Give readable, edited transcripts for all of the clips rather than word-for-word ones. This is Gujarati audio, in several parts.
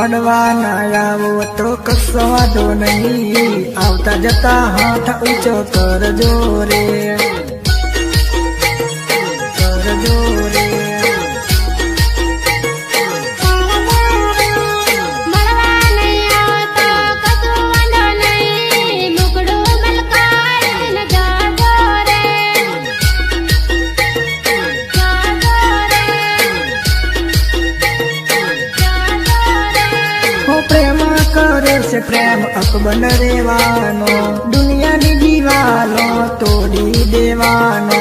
મળવા ના આવો તો કશો વાંધો નહીં, આવતા જતા હાથ ઊંચો કરજો રે, કરજો રે. પ્રેમ અકબંધ રેવાનો, દુનિયાની દીવાલો તોડી દેવાનો.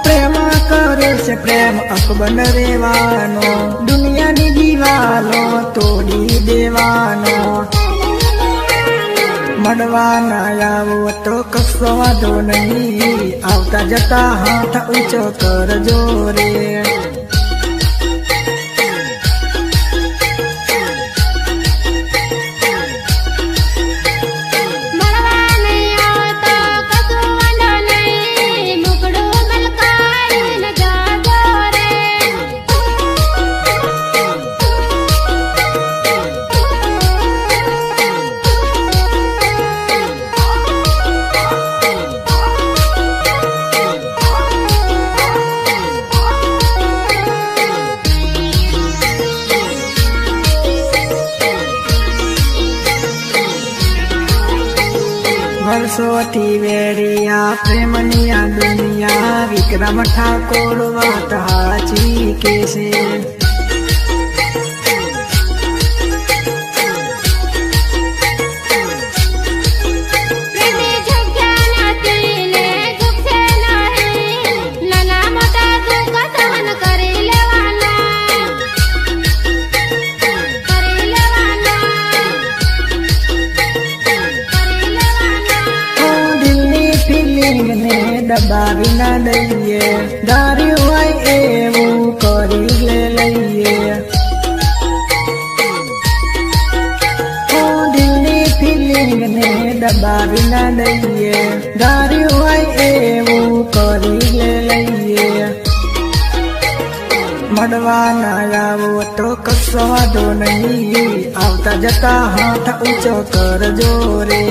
પ્રેમ કરે છે પ્રેમ અકબંધ રેવાનો, દુનિયાની દીવાલો તોડી દેવાનો. મળવા ના આવો તો કશો વાંધો નહીં, આવતા જતા હાથ ઊંચો કરજો રે. વર્ષોથી વેરિયા પ્રેમની આ દુનિયા, વિક્રમ ઠાકોર વાત હાચી કે છે. દબાવી ના દઈએ, ધાર્યું હોય એવું કરી લઈએ. દિલની ફિલિંગ ને દબાવી ના દઈએ, ધાર્યું હોય એવું કરી લઈએ. મળવા ના આવો તો કશો વાંધો નહીં, આવતા જતા હાથ ઊંચો કરજો રે.